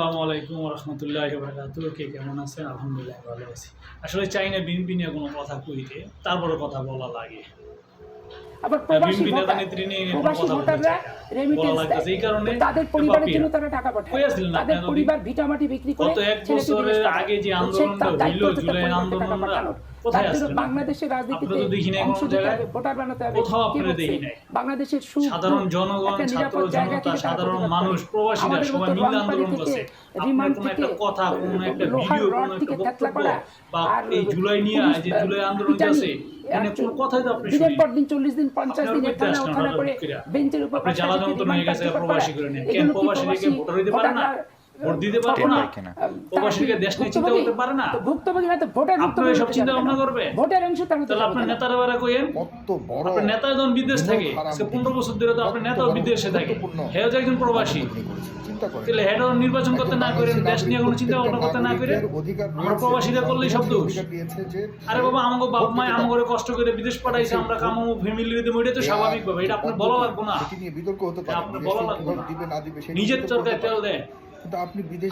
আসসালামু আলাইকুম রহমতুল্লাহি ওয়া বারাকাতুহু। কে কেমন আছেন? আলহামদুলিল্লাহ ভালো আছি। আসলে চাই না বিএনপি নিয়ে কোনো কথা কইতে, তারপরে কথা বলা লাগে। আবার প্রবাসী বিএনপি নেতা নেত্রী নিয়ে কোনো কথা বলতে ভোটাররা চাই না, বলা রেমিটেন্স লাগতেছে এই কারণে তাদের পরিবারের জন্য তারা টাকা পাঠায়। কইয়াছিলেন তাদের আপনারা পরিবার ভিটামাটি বিক্রি করে গত এক বছরের আগে যে আন্দোলনটা হইল, জুলাই আন্দোলনটা কোথায় আসলেন? বাংলাদেশের রাজনীতিতে আপনারা তো দেখি নাই কোনো জায়গায়, ভোটার বানাতে হবে, কোথাও আপনারা দেখি নাই। বাংলাদেশের সাধারণ জনগণ, ছাত্র জনতা, সাধারণ মানুষ, প্রবাসীরা সবাই মিলে আন্দোলন করছে। আপনার কোনো একটা কথা, কোনো একটা ভিডিও, কোনো একটা বক্তব্য বা এই জুলাই নিয়ে যে জুলাই আন্দোলন আছে এখানে কোনো কথাই তো আপনি শুনেন। পর দিন 40 দিন 50 দিন এখানে ওখানে করে বেঞ্চের উপর আপনি জ্বালা যন্ত্রণা হয়ে গেছে প্রবাসী করে নেন। কেন প্রবাসীকে ভোট দিতে পারে না? ভোট দিতে পারবো না? প্রবাসীকে দেশ নিয়ে চিন্তা করতে পারে না? ভুক্তভোগী না তো ভোটার আপনারা সব চিন্তা ভাবনা করবে? ভোটার অংশ তাহলে আপনার নেতারা বেড়া কইেন, আপনার নেতা যখন বিদেশ থাকে, আজকে 15 বছর ধরে তো আপনার নেতাও বিদেশে থাকে, হেও যে একজন প্রবাসী, তাহলে হেডও নির্বাচন করতে না করেন, দেশ নিয়ে কোনো চিন্তা ভাবনা করতে না করে আমরা প্রবাসীরা করলেই সব দোষ। আরে বাবা, আমাকে বাপ মায় আমাকে কষ্ট করে বিদেশ পাঠাইছে, আমরা কামাবো, ফ্যামিলি দিতে, এটা তো স্বাভাবিক ভাবে, এটা আপনার বলা লাগবো না, আপনার বলা লাগবো না। নিজের চরকায় তেল দেয়।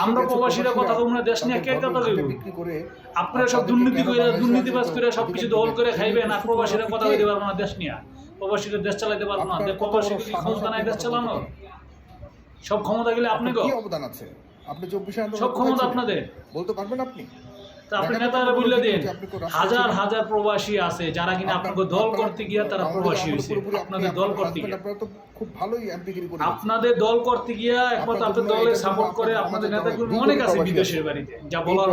আমরা প্রবাসীরা কথা বলবো না, দেশ নিয়ে কে কথা বলবো? আপনারা সব দুর্নীতি করে, দুর্নীতিবাজ করে সবকিছু দখল করে খাইবেন, আর প্রবাসীরা কথা বলতে পারবো না দেশ নিয়ে। প্রবাসীরা দেশ চালাইতে পারবো না। প্রবাসীর ক্ষমতা নাই দেশ চালানো? সব ক্ষমতা গেলে আপনি কি অবদান আছে? আপনি 24 সব ক্ষমতা আপনাদের বলতে পারবেন আপনি? তা আপনি নেতারা বললে দেন, হাজার হাজার প্রবাসী আছে যারা কিনা আপনাকে দল করতে গিয়া তারা প্রবাসী হয়েছে। আপনাদের দল করতে গিয়া, খুব ভালোই এমপিগিরি করে আপনাদের দল করতে গিয়া একমাত্র আপনাদের দলের সাপোর্ট করে আপনাদের নেতাগুলো অনেক আছে বিদেশের বাড়িতে, যা বলার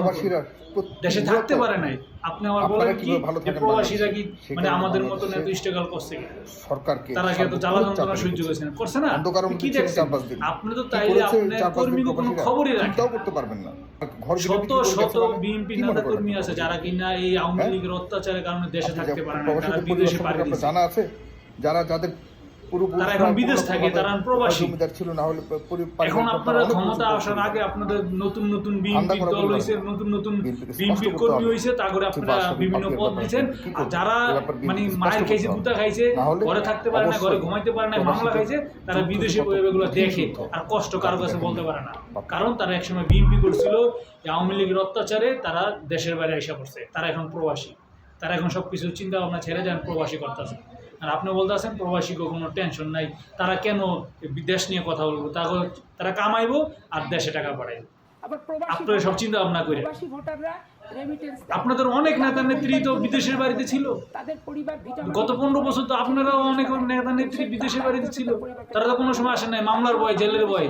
দেশে থাকতে পারে নাই। আপনি আমার বলেন কি প্রবাসীরা কি মানে আমাদের মতন এত স্ট্রাগল করছে সরকারকে? তারা কি এত জ্বালা যন্ত্রণা সহ্য করেছেন? করছে না? কি দেখছেন আপনি? তো তাইলে আপনার কর্মীকে কোনো খবরই রাখেন করতে পারবেন না। শত শত বিএনপি নেতা কর্মী আছে যারা কিনা এই আওয়ামী লীগের অত্যাচারের কারণে দেশে থাকতে পারে না, তারা বিদেশে পাড়ি দিয়েছে। জানা আছে যারা যাদের তারা এখন বিদেশ থাকে, তারা প্রবাসী ছিল না হলে। এখন আপনারা ক্ষমতা আসার আগে আপনাদের নতুন নতুন বিএনপি দল হয়েছে, নতুন নতুন বিএনপি কর্মী হয়েছে, তা করে আপনারা বিভিন্ন পদ দিচ্ছেন। আর যারা মানে মায়ের খাইছে, গুতা খাইছে, ঘরে থাকতে পারে না, ঘরে ঘুমাইতে পারে না, মামলা খাইছে, তারা বিদেশে এগুলো দেখে আর কষ্ট কারো কাছে বলতে পারে না। কারণ তারা একসময় বিএনপি করছিল, আওয়ামী লীগের অত্যাচারে তারা দেশের বাইরে এসে পড়ছে, তারা এখন প্রবাসী। তারা এখন সবকিছু চিন্তা ভাবনা ছেড়ে যান, প্রবাসী করতেছে। আর আপনি বলতে আছেন প্রবাসীকে কোনো টেনশন নাই, তারা কেন বিদেশ নিয়ে কথা বলবো? তারা কামাইবো আর দেশে টাকা পাঠাইবো। আপনারা সব চিন্তা ভাবনা করে আপনাদের অনেক নেতা নেত্রী তো বিদেশের বাড়িতে ছিল। গত 15 বছর তো আপনারাও অনেক নেতা নেত্রী বিদেশের বাড়িতে ছিল, তারা তো কোনো সময় আসে নাই, মামলার ভয়, জেলের ভয়।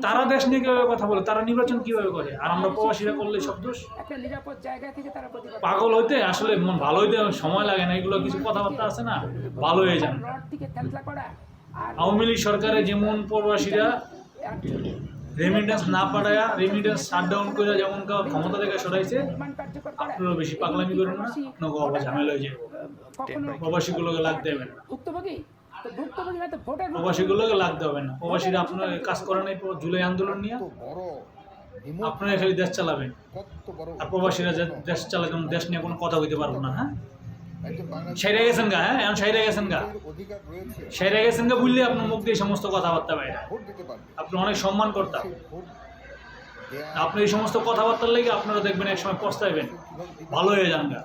তারা দেশ নিয়ে কিভাবে কথা বলে, তারা নির্বাচন কিভাবে করে, আর আমরা প্রবাসীরা করলে সব দোষ? পাগল হইতে আসলে মন ভালো হইতে সময় লাগে না, এগুলো কিছু কথাবার্তা আছে না, ভালো হয়ে যান। আওয়ামী লীগ সরকারে যেমন প্রবাসীরা রেমিটেন্স না পাঠায়া, রেমিটেন্স শাটডাউন করে যেমন ক্ষমতা থেকে সরাইছে, আপনারা বেশি পাগলামি করেন না, নগো আবার ঝামেলা হয়ে যাবে। প্রবাসীগুলোকে লাগ দেবেন না, প্রবাসীগুলোকে লাগতে হবে না। প্রবাসীরা আপনার কাজ করে নাই জুলাই আন্দোলন নিয়ে, আপনারা খালি দেশ চালাবেন। আর প্রবাসীরা দেশ চালাবে, দেশ নিয়ে কোনো কথা হইতে পারবো না। হ্যাঁ, সাইরে গেছেন গা, হ্যাঁ এখন সাইরে গেছেন গা, সাইরে গেছেন গা বুঝলে আপনার মুখ দিয়ে সমস্ত কথাবার্তা বাইরে। আপনি অনেক সম্মান করতাম, আপনি এই সমস্ত কথাবার্তার লেগে আপনারা দেখবেন এক সময় পস্তাইবেন, ভালো হয়ে যান গা।